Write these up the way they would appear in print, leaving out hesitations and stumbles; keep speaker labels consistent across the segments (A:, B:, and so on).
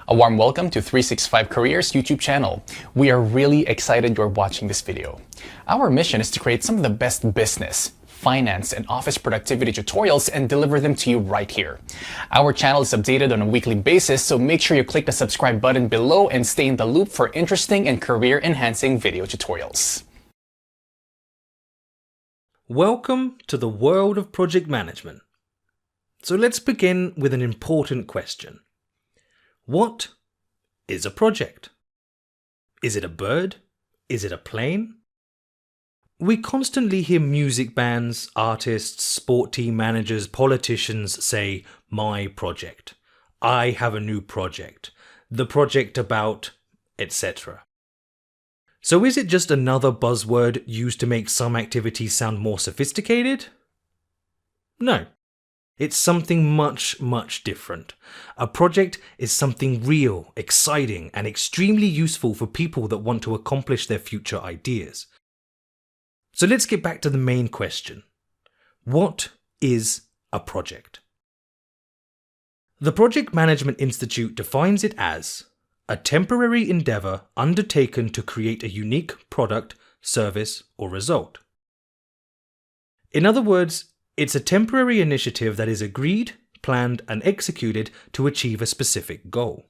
A: A warm welcome to 365 Careers YouTube channel. We are really excited you're watching this video. Our mission is to create some of the best business, finance, and office productivity tutorials and deliver them to you right here. Our channel is updated on a weekly basis, so make sure you click the subscribe button below and stay in the loop for interesting and career-enhancing video tutorials.
B: Welcome to the world of project management. So let's begin with an important question. What is a project? Is it a bird? Is it a plane? We constantly hear music bands, artists, sport team managers, politicians say, "My project. I have a new project. The project about," etc. So is it just another buzzword used to make some activities sound more sophisticated? No. It's something much, much different. A project is something real, exciting, and extremely useful for people that want to accomplish their future ideas. So let's get back to the main question. What is a project? The Project Management Institute defines it as a temporary endeavor undertaken to create a unique product, service, or result. In other words, it's a temporary initiative that is agreed, planned, and executed to achieve a specific goal.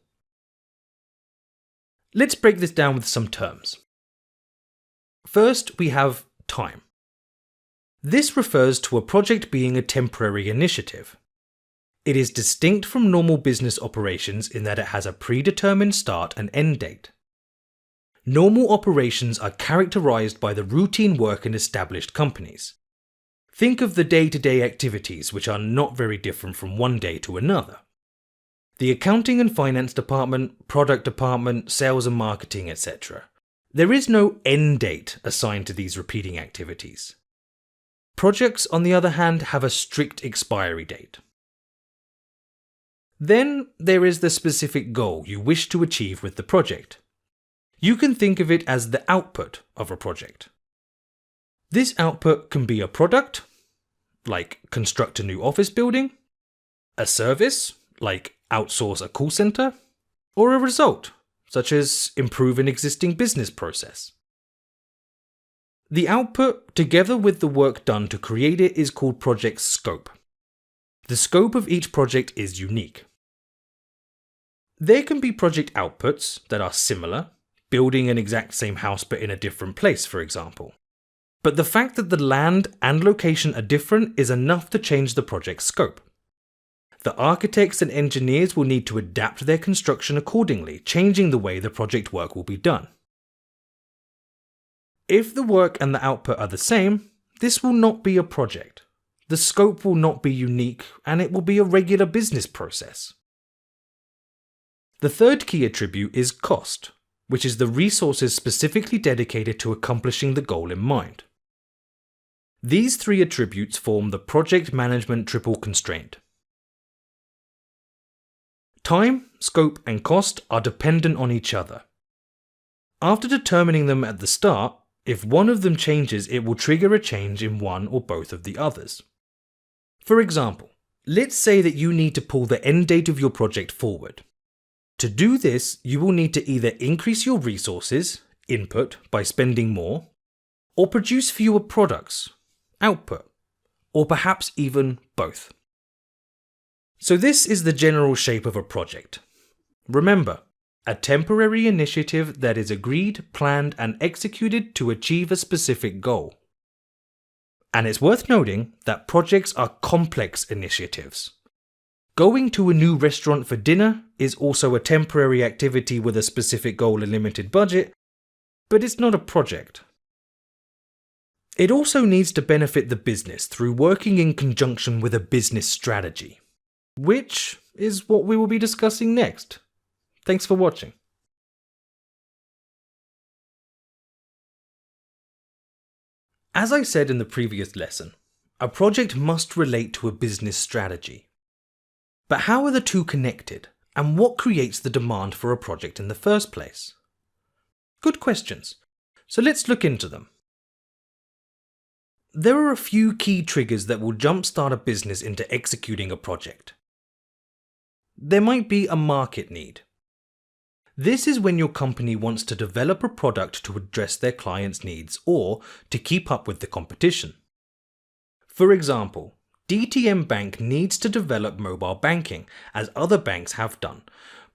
B: Let's break this down with some terms. First, we have time. This refers to a project being a temporary initiative. It is distinct from normal business operations in that it has a predetermined start and end date. Normal operations are characterized by the routine work in established companies. Think of the day-to-day activities, which are not very different from one day to another. The accounting and finance department, product department, sales and marketing, etc. There is no end date assigned to these repeating activities. Projects, on the other hand, have a strict expiry date. Then there is the specific goal you wish to achieve with the project. You can think of it as the output of a project. This output can be a product, like construct a new office building, a service, like outsource a call center, or a result, such as improve an existing business process. The output, together with the work done to create it, is called project scope. The scope of each project is unique. There can be project outputs that are similar, building an exact same house but in a different place, for example. But the fact that the land and location are different is enough to change the project's scope. The architects and engineers will need to adapt their construction accordingly, changing the way the project work will be done. If the work and the output are the same, this will not be a project. The scope will not be unique, and it will be a regular business process. The third key attribute is cost, which is the resources specifically dedicated to accomplishing the goal in mind. These three attributes form the project management triple constraint. Time, scope, and cost are dependent on each other. After determining them at the start, if one of them changes, it will trigger a change in one or both of the others. For example, let's say that you need to pull the end date of your project forward. To do this, you will need to either increase your resources, input, by spending more, or produce fewer products, output, or perhaps even both. So this is the general shape of a project. Remember, a temporary initiative that is agreed, planned, and executed to achieve a specific goal. And it's worth noting that projects are complex initiatives. Going to a new restaurant for dinner is also a temporary activity with a specific goal and limited budget, but it's not a project. It also needs to benefit the business through working in conjunction with a business strategy, which is what we will be discussing next. Thanks for watching. As I said in the previous lesson, a project must relate to a business strategy. But how are the two connected, and what creates the demand for a project in the first place? Good questions, so let's look into them. There are a few key triggers that will jumpstart a business into executing a project. There might be a market need. This is when your company wants to develop a product to address their clients' needs or to keep up with the competition. For example, DTM Bank needs to develop mobile banking, as other banks have done.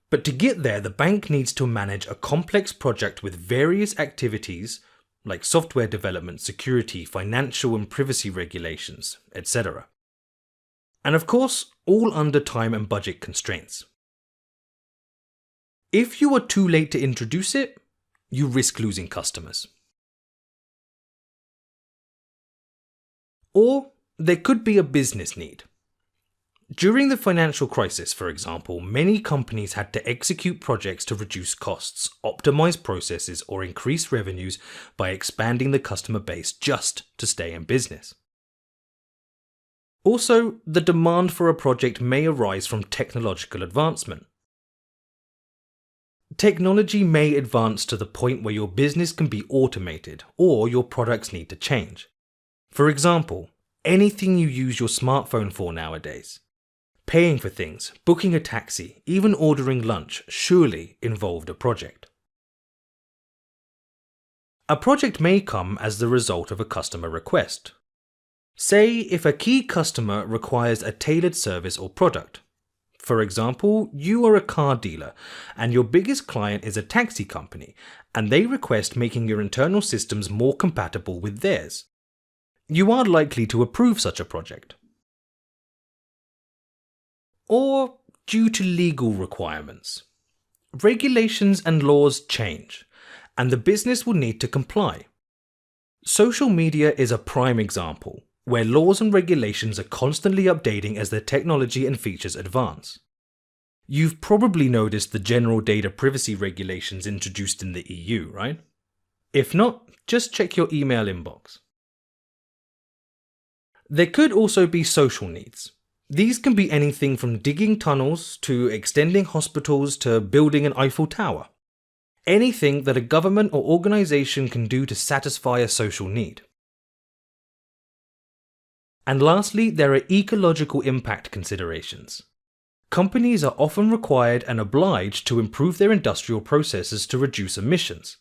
B: But to get there, the bank needs to manage a complex project with various activities like software development, security, financial and privacy regulations, etc. And of course, all under time and budget constraints. If you are too late to introduce it, you risk losing customers. Or there could be a business need. During the financial crisis, for example, many companies had to execute projects to reduce costs, optimize processes, or increase revenues by expanding the customer base just to stay in business. Also, the demand for a project may arise from technological advancement. Technology may advance to the point where your business can be automated or your products need to change. For example, anything you use your smartphone for nowadays. Paying for things, booking a taxi, even ordering lunch surely involved a project. A project may come as the result of a customer request. Say if a key customer requires a tailored service or product. For example, you are a car dealer and your biggest client is a taxi company and they request making your internal systems more compatible with theirs. You are likely to approve such a project. Or due to legal requirements. Regulations and laws change, and the business will need to comply. Social media is a prime example, where laws and regulations are constantly updating as their technology and features advance. You've probably noticed the general data privacy regulations introduced in the EU, right? If not, just check your email inbox. There could also be social needs. These can be anything from digging tunnels to extending hospitals to building an Eiffel Tower. Anything that a government or organization can do to satisfy a social need. And lastly, there are ecological impact considerations. Companies are often required and obliged to improve their industrial processes to reduce emissions.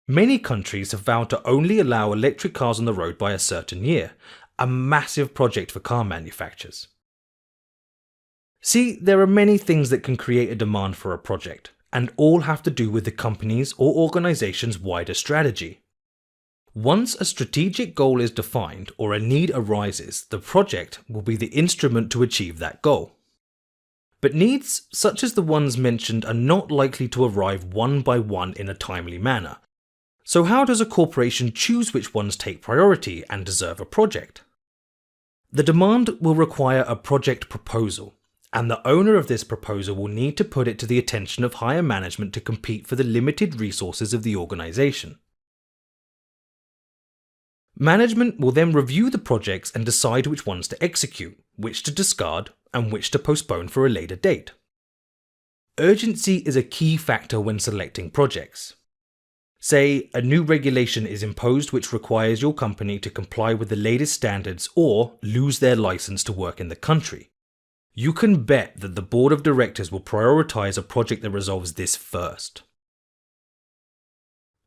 B: Many countries have vowed to only allow electric cars on the road by a certain year, a massive project for car manufacturers. See, there are many things that can create a demand for a project, and all have to do with the company's or organization's wider strategy. Once a strategic goal is defined or a need arises, the project will be the instrument to achieve that goal. But needs, such as the ones mentioned, are not likely to arrive one by one in a timely manner. So how does a corporation choose which ones take priority and deserve a project? The demand will require a project proposal, and the owner of this proposal will need to put it to the attention of higher management to compete for the limited resources of the organization. Management will then review the projects and decide which ones to execute, which to discard, and which to postpone for a later date. Urgency is a key factor when selecting projects. Say, a new regulation is imposed which requires your company to comply with the latest standards or lose their license to work in the country. You can bet that the board of directors will prioritize a project that resolves this first.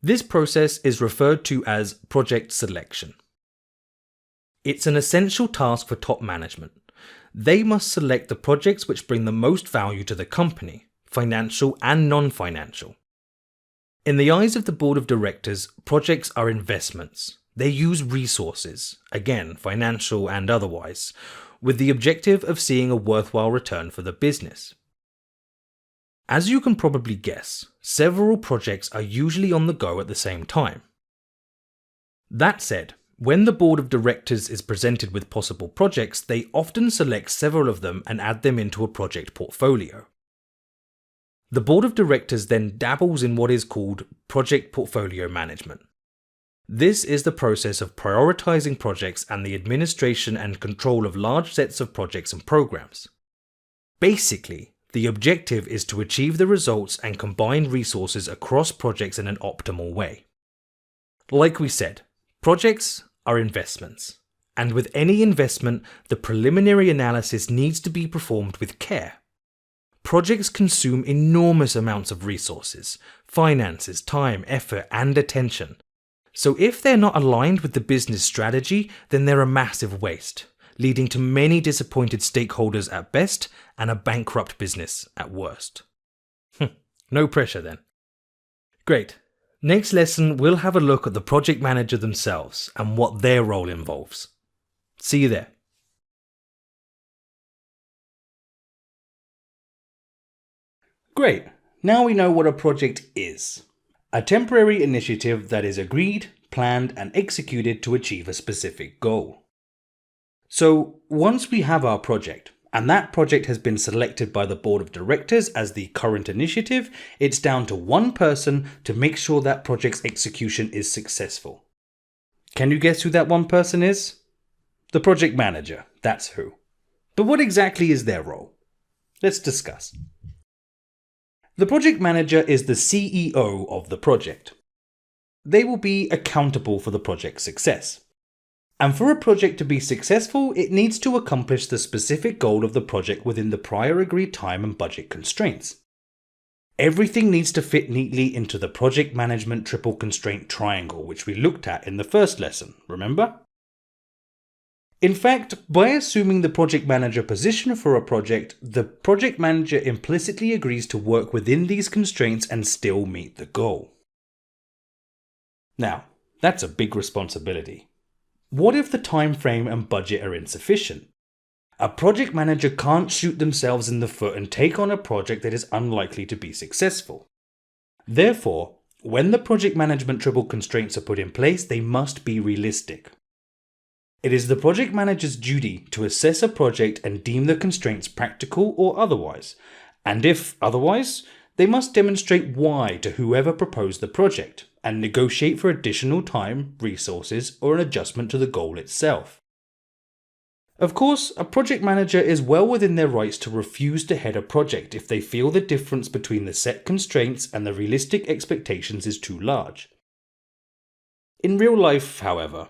B: This process is referred to as project selection. It's an essential task for top management. They must select the projects which bring the most value to the company, financial and non-financial. In the eyes of the board of directors, projects are investments. They use resources, again financial and otherwise, with the objective of seeing a worthwhile return for the business. As you can probably guess, several projects are usually on the go at the same time. That said, when the board of directors is presented with possible projects, they often select several of them and add them into a project portfolio. The board of directors then dabbles in what is called project portfolio management. This is the process of prioritizing projects and the administration and control of large sets of projects and programs. Basically, the objective is to achieve the results and combine resources across projects in an optimal way. Like we said, projects are investments, and with any investment, the preliminary analysis needs to be performed with care. projects consume enormous amounts of resources, finances, time, effort, and attention. So if they're not aligned with the business strategy, then they're a massive waste, leading to many disappointed stakeholders at best and a bankrupt business at worst. No pressure then. Great. Next lesson, we'll have a look at the project manager themselves and what their role involves. See you there. Great. Now we know what a project is. A temporary initiative that is agreed, planned, and executed to achieve a specific goal. So once we have our project, and that project has been selected by the board of directors as the current initiative, it's down to one person to make sure that project's execution is successful. Can you guess who that one person is? The project manager, that's who. But what exactly is their role? Let's discuss. The project manager is the CEO of the project. They will be accountable for the project's success. And for a project to be successful, it needs to accomplish the specific goal of the project within the prior agreed time and budget constraints. Everything needs to fit neatly into the project management triple constraint triangle, which we looked at in the first lesson, remember? In fact, by assuming the project manager position for a project, the project manager implicitly agrees to work within these constraints and still meet the goal. Now, that's a big responsibility. What if the time frame and budget are insufficient? A project manager can't shoot themselves in the foot and take on a project that is unlikely to be successful. Therefore, when the project management triple constraints are put in place, they must be realistic. It is the project manager's duty to assess a project and deem the constraints practical or otherwise, and if otherwise, they must demonstrate why to whoever proposed the project, and negotiate for additional time, resources, or an adjustment to the goal itself. Of course, a project manager is well within their rights to refuse to head a project if they feel the difference between the set constraints and the realistic expectations is too large. In real life, however,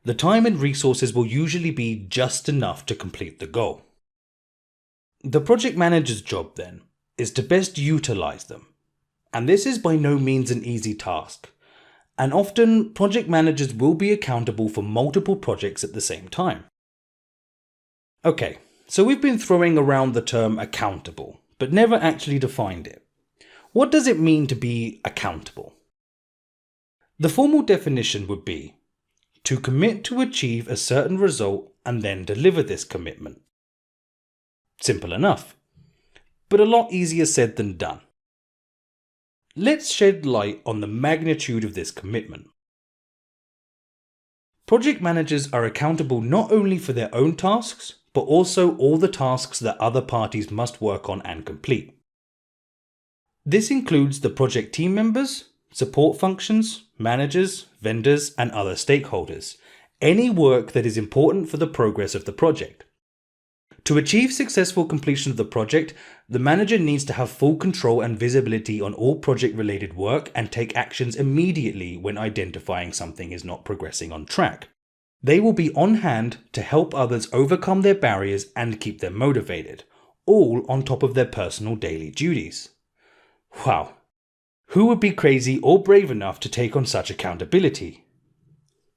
B: the time and resources will usually be just enough to complete the goal. The project manager's job, then, is to best utilize them. And this is by no means an easy task. And often, project managers will be accountable for multiple projects at the same time. Okay, so we've been throwing around the term accountable, but never actually defined it. What does it mean to be accountable? The formal definition would be to commit to achieve a certain result and then deliver this commitment. Simple enough, but a lot easier said than done. Let's shed light on the magnitude of this commitment. Project managers are accountable not only for their own tasks, but also all the tasks that other parties must work on and complete. This includes the project team members, support functions, managers, vendors, and other stakeholders. Any work that is important for the progress of the project. To achieve successful completion of the project, the manager needs to have full control and visibility on all project-related work and take actions immediately when identifying something is not progressing on track. They will be on hand to help others overcome their barriers and keep them motivated, all on top of their personal daily duties. Wow. Who would be crazy or brave enough to take on such accountability?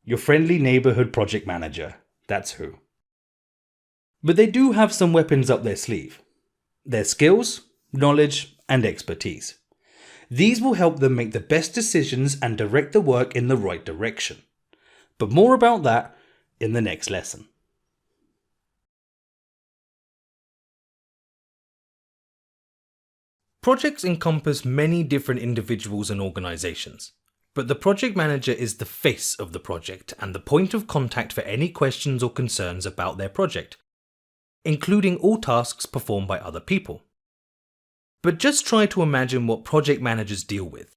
B: Your friendly neighborhood project manager, that's who. But they do have some weapons up their sleeve. Their skills, knowledge, and expertise. These will help them make the best decisions and direct the work in the right direction. But more about that in the next lesson. Projects encompass many different individuals and organizations, but the project manager is the face of the project and the point of contact for any questions or concerns about their project, including all tasks performed by other people. But just try to imagine what project managers deal with.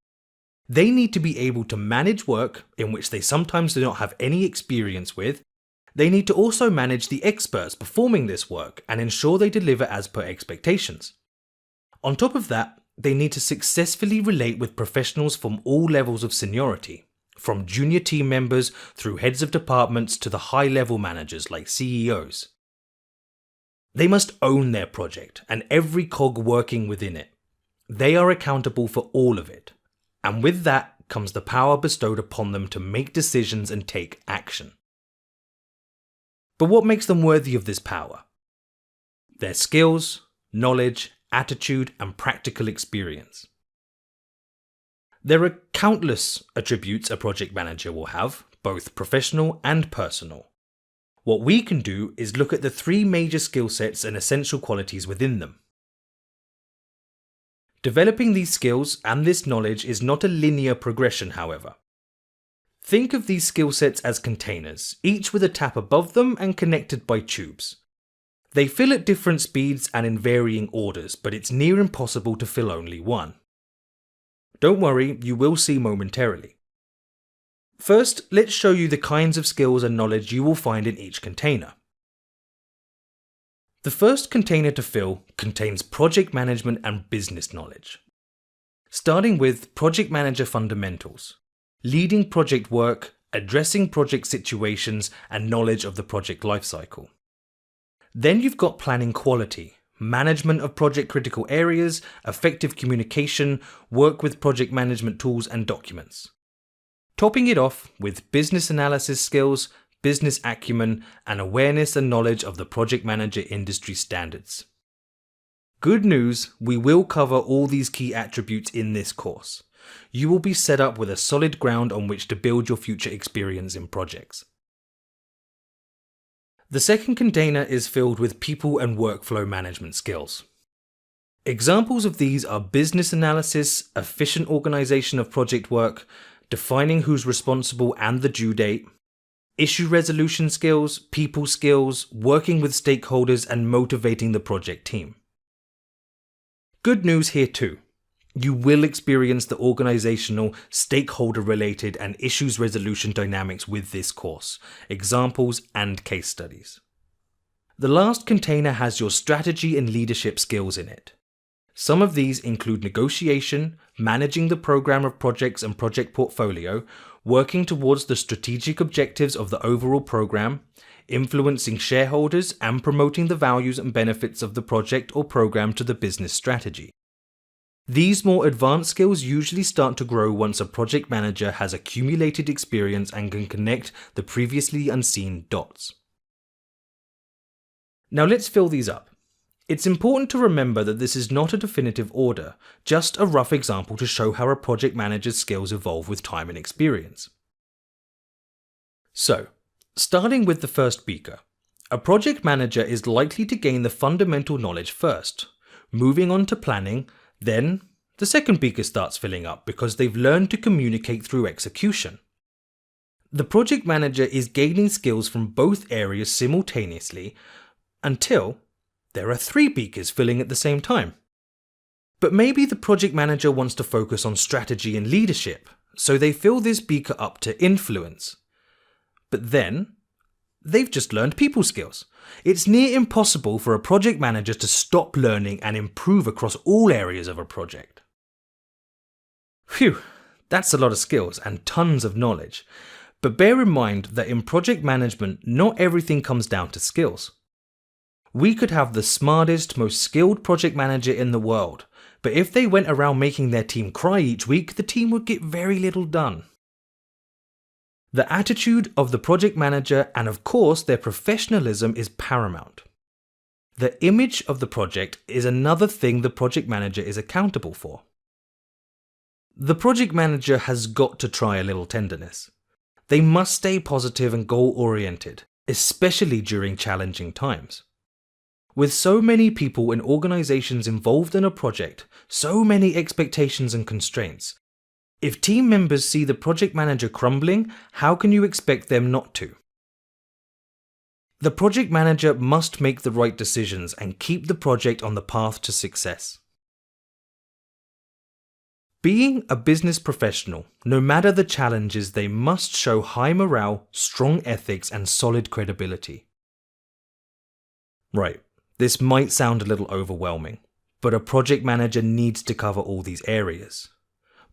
B: They need to be able to manage work in which they sometimes do not have any experience with. They need to also manage the experts performing this work and ensure they deliver as per expectations. On top of that, they need to successfully relate with professionals from all levels of seniority, from junior team members through heads of departments to the high-level managers like CEOs. They must own their project and every cog working within it. They are accountable for all of it. And with that comes the power bestowed upon them to make decisions and take action. But what makes them worthy of this power? Their skills, knowledge, attitude, and practical experience. There are countless attributes a project manager will have, both professional and personal. What we can do is look at the 3 major skill sets and essential qualities within them. Developing these skills and this knowledge is not a linear progression, however. Think of these skill sets as containers, each with a tap above them and connected by tubes. They fill at different speeds and in varying orders, but it's near impossible to fill only one. Don't worry, you will see momentarily. First, let's show you the kinds of skills and knowledge you will find in each container. The first container to fill contains project management and business knowledge. Starting with project manager fundamentals, leading project work, addressing project situations, and knowledge of the project lifecycle. Then you've got planning quality, management of project critical areas, effective communication, work with project management tools and documents. Topping it off with business analysis skills, business acumen, and awareness and knowledge of the project manager industry standards. Good news, we will cover all these key attributes in this course. You will be set up with a solid ground on which to build your future experience in projects. The second container is filled with people and workflow management skills. Examples of these are business analysis, efficient organization of project work, defining who's responsible and the due date, issue resolution skills, people skills, working with stakeholders, and motivating the project team. Good news here too. You will experience the organizational, stakeholder-related, and issues resolution dynamics with this course, examples and case studies. The last container has your strategy and leadership skills in it. Some of these include negotiation, managing the program of projects and project portfolio, working towards the strategic objectives of the overall program, influencing shareholders, and promoting the values and benefits of the project or program to the business strategy. These more advanced skills usually start to grow once a project manager has accumulated experience and can connect the previously unseen dots. Now let's fill these up. It's important to remember that this is not a definitive order, just a rough example to show how a project manager's skills evolve with time and experience. So, starting with the first beaker, a project manager is likely to gain the fundamental knowledge first, moving on to planning. Then, the second beaker starts filling up because they've learned to communicate through execution. The project manager is gaining skills from both areas simultaneously until there are 3 beakers filling at the same time. But maybe the project manager wants to focus on strategy and leadership, so they fill this beaker up to influence. But then, they've just learned people skills. It's near impossible for a project manager to stop learning and improve across all areas of a project. Phew, that's a lot of skills and tons of knowledge. But bear in mind that in project management, not everything comes down to skills. We could have the smartest, most skilled project manager in the world, but if they went around making their team cry each week, the team would get very little done. The attitude of the project manager and of course their professionalism is paramount. The image of the project is another thing the project manager is accountable for. The project manager has got to try a little tenderness. They must stay positive and goal-oriented, especially during challenging times. With so many people and organizations involved in a project, so many expectations and constraints, if team members see the project manager crumbling, how can you expect them not to? The project manager must make the right decisions and keep the project on the path to success. Being a business professional, no matter the challenges, they must show high morale, strong ethics, and solid credibility. Right, this might sound a little overwhelming, but a project manager needs to cover all these areas.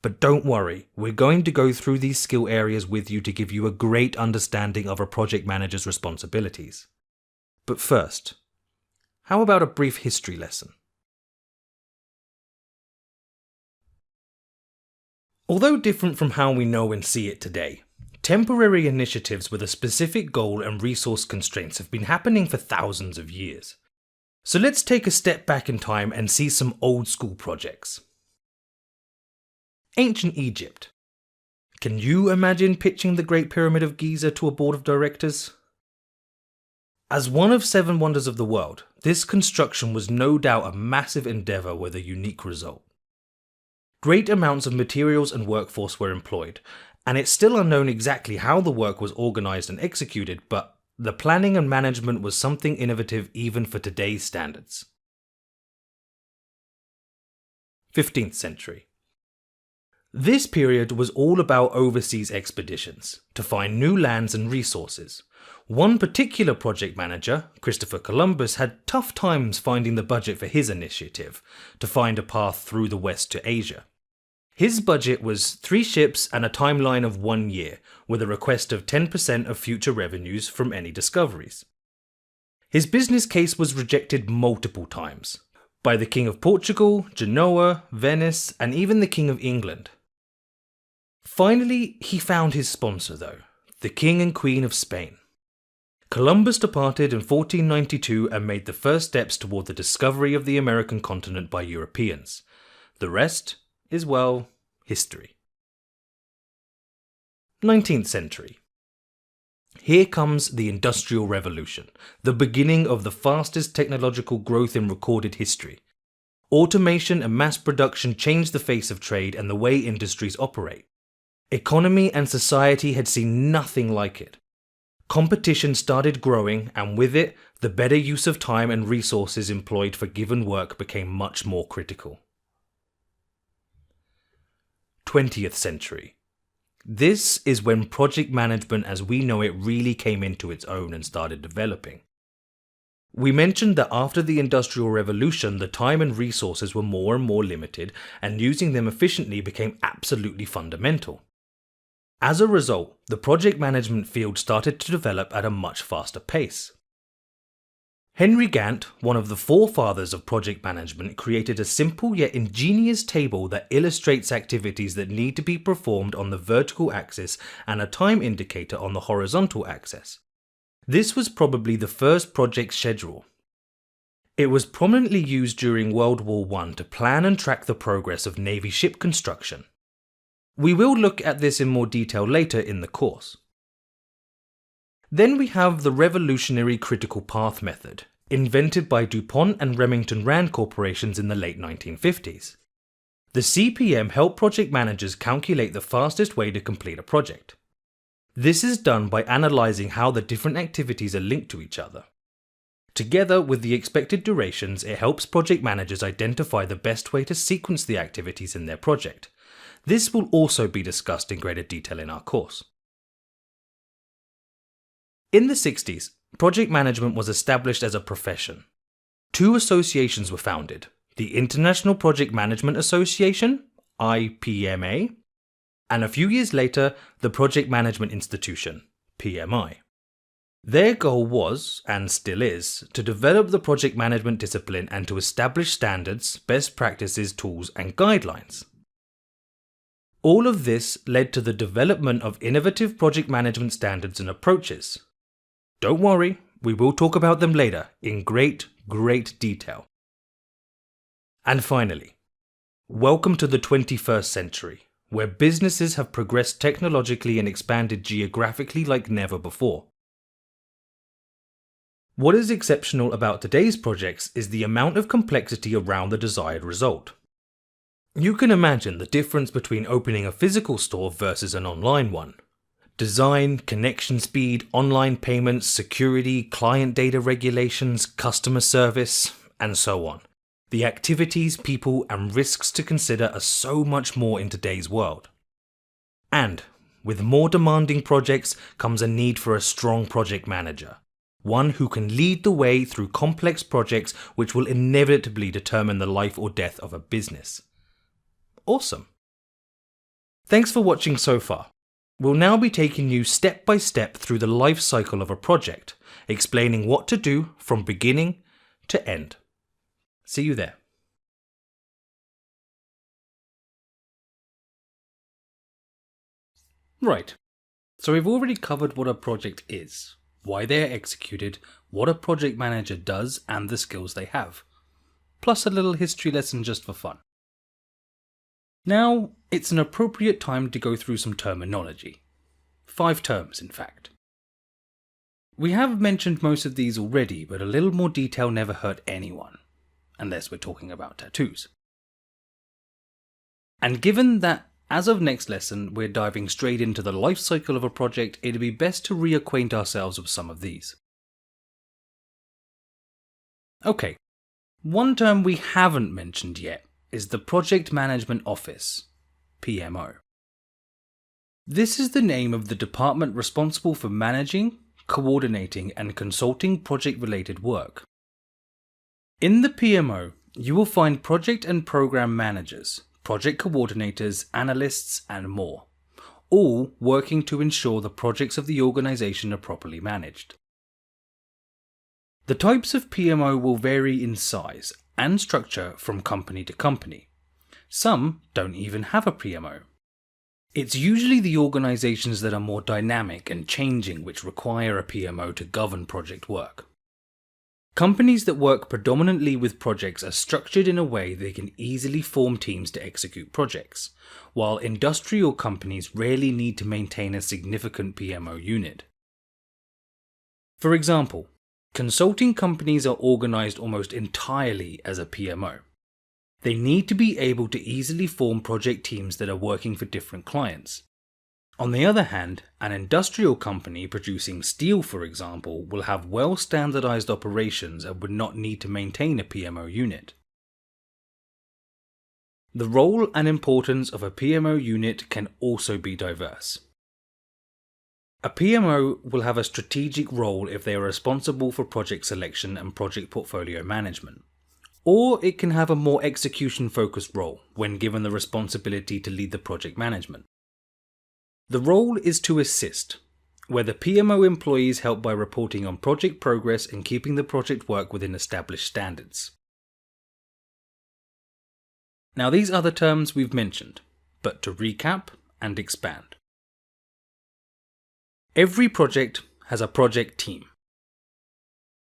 B: But don't worry, we're going to go through these skill areas with you to give you a great understanding of a project manager's responsibilities. But first, how about a brief history lesson? Although different from how we know and see it today, temporary initiatives with a specific goal and resource constraints have been happening for thousands of years. So let's take a step back in time and see some old school projects. Ancient Egypt. Can you imagine pitching the Great Pyramid of Giza to a board of directors? As one of 7 wonders of the world, this construction was no doubt a massive endeavour with a unique result. Great amounts of materials and workforce were employed, and it's still unknown exactly how the work was organised and executed, but the planning and management was something innovative even for today's standards. 15th century. This period was all about overseas expeditions to find new lands and resources. One particular project manager, Christopher Columbus, had tough times finding the budget for his initiative to find a path through the West to Asia. His budget was 3 ships and a timeline of 1 year, with a request of 10% of future revenues from any discoveries. His business case was rejected multiple times by the King of Portugal, Genoa, Venice, and even the King of England. Finally, he found his sponsor though, the King and Queen of Spain. Columbus departed in 1492 and made the first steps toward the discovery of the American continent by Europeans. The rest is, well, history. 19th century. Here comes the Industrial Revolution, the beginning of the fastest technological growth in recorded history. Automation and mass production changed the face of trade and the way industries operate. Economy and society had seen nothing like it. Competition started growing, and with it, the better use of time and resources employed for given work became much more critical. 20th century. This is when project management as we know it really came into its own and started developing. We mentioned that after the Industrial Revolution, the time and resources were more and more limited, and using them efficiently became absolutely fundamental. As a result, the project management field started to develop at a much faster pace. Henry Gantt, one of the forefathers of project management, created a simple yet ingenious table that illustrates activities that need to be performed on the vertical axis and a time indicator on the horizontal axis. This was probably the first project schedule. It was prominently used during World War I to plan and track the progress of Navy ship construction. We will look at this in more detail later in the course. Then we have the revolutionary critical path method, invented by DuPont and Remington Rand corporations in the late 1950s. The CPM helped project managers calculate the fastest way to complete a project. This is done by analysing how the different activities are linked to each other. Together with the expected durations, it helps project managers identify the best way to sequence the activities in their project. This will also be discussed in greater detail in our course. In the 60s, project management was established as a profession. 2 associations were founded, the International Project Management Association, IPMA, and a few years later, the Project Management Institution, PMI. Their goal was, and still is, to develop the project management discipline and to establish standards, best practices, tools, and guidelines. All of this led to the development of innovative project management standards and approaches. Don't worry, we will talk about them later in great detail. And finally, welcome to the 21st century, where businesses have progressed technologically and expanded geographically like never before. What is exceptional about today's projects is the amount of complexity around the desired result. You can imagine the difference between opening a physical store versus an online one. Design, connection speed, online payments, security, client data regulations, customer service, and so on. The activities, people, and risks to consider are so much more in today's world. And with more demanding projects comes a need for a strong project manager. One who can lead the way through complex projects which will inevitably determine the life or death of a business. Awesome. Thanks for watching so far. We'll now be taking you step by step through the life cycle of a project, explaining what to do from beginning to end. See you there. Right, so we've already covered what a project is, why they're executed, what a project manager does, and the skills they have. Plus a little history lesson just for fun. Now, it's an appropriate time to go through some terminology. 5 terms, in fact. We have mentioned most of these already, but a little more detail never hurt anyone, unless we're talking about tattoos. And given that as of next lesson we're diving straight into the life cycle of a project, it'd be best to reacquaint ourselves with some of these. Okay, one term we haven't mentioned yet is the Project Management Office, PMO. This is the name of the department responsible for managing, coordinating, and consulting project-related work. In the PMO, you will find project and program managers, project coordinators, analysts, and more, all working to ensure the projects of the organization are properly managed. The types of PMO will vary in size and structure from company to company. Some don't even have a PMO. It's usually the organizations that are more dynamic and changing which require a PMO to govern project work. Companies that work predominantly with projects are structured in a way they can easily form teams to execute projects, while industrial companies rarely need to maintain a significant PMO unit. For example, consulting companies are organized almost entirely as a PMO. They need to be able to easily form project teams that are working for different clients. On the other hand, an industrial company producing steel, for example, will have well-standardized operations and would not need to maintain a PMO unit. The role and importance of a PMO unit can also be diverse. A PMO will have a strategic role if they are responsible for project selection and project portfolio management, or it can have a more execution-focused role when given the responsibility to lead the project management. The role is to assist, where the PMO employees help by reporting on project progress and keeping the project work within established standards. Now, these other terms we've mentioned, but to recap and expand. Every project has a project team.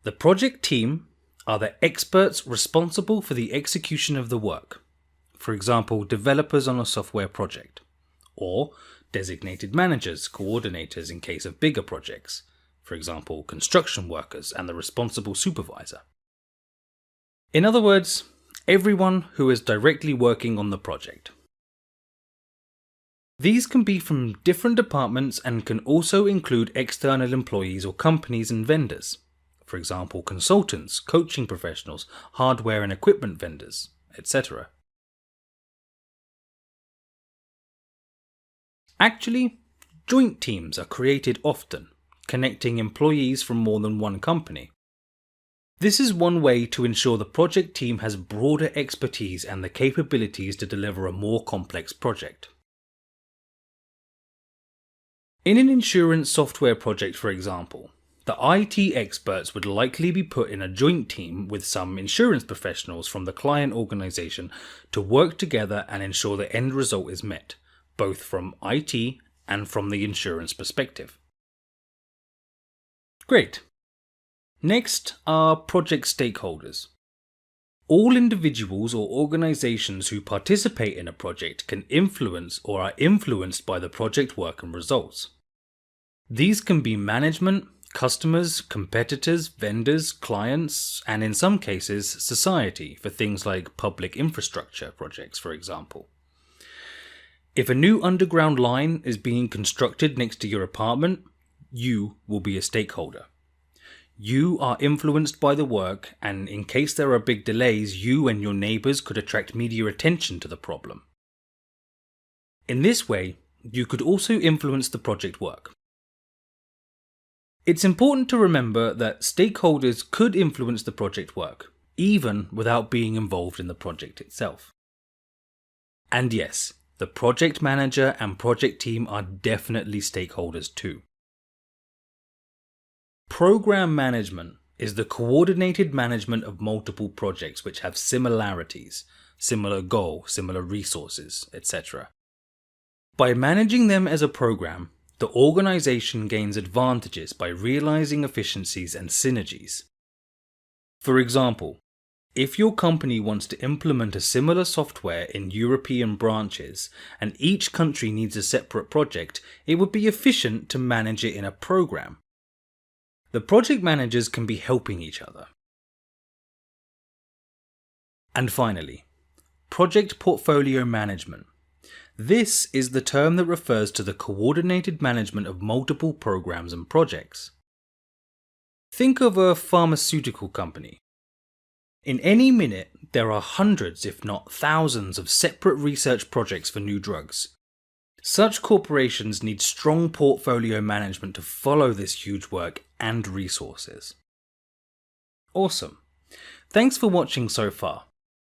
B: The project team are the experts responsible for the execution of the work, for example, developers on a software project, or designated managers, coordinators in case of bigger projects, for example, construction workers and the responsible supervisor. In other words, everyone who is directly working on the project. These can be from different departments and can also include external employees or companies and vendors, for example, consultants, coaching professionals, hardware and equipment vendors, etc. Actually, joint teams are created often, connecting employees from more than one company. This is one way to ensure the project team has broader expertise and the capabilities to deliver a more complex project. In an insurance software project, for example, the IT experts would likely be put in a joint team with some insurance professionals from the client organization to work together and ensure the end result is met, both from IT and from the insurance perspective. Great. Next are project stakeholders. All individuals or organizations who participate in a project can influence or are influenced by the project work and results. These can be management, customers, competitors, vendors, clients, and in some cases, society for things like public infrastructure projects, for example. If a new underground line is being constructed next to your apartment, you will be a stakeholder. You are influenced by the work, and in case there are big delays, you and your neighbors could attract media attention to the problem. In this way, you could also influence the project work. It's important to remember that stakeholders could influence the project work, even without being involved in the project itself. And yes, the project manager and project team are definitely stakeholders too. Program management is the coordinated management of multiple projects which have similarities, similar goal, similar resources, etc. By managing them as a program, the organization gains advantages by realizing efficiencies and synergies. For example, if your company wants to implement a similar software in European branches and each country needs a separate project, it would be efficient to manage it in a program. The project managers can be helping each other. And finally, project portfolio management. This is the term that refers to the coordinated management of multiple programs and projects. Think of a pharmaceutical company. In any minute, there are hundreds, if not thousands, of separate research projects for new drugs. Such corporations need strong portfolio management to follow this huge work and resources. Awesome. Thanks for watching so far.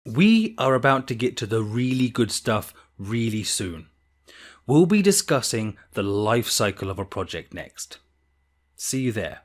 B: We are about to get to the really good stuff really soon. We'll be discussing the life cycle of a project next. See you there.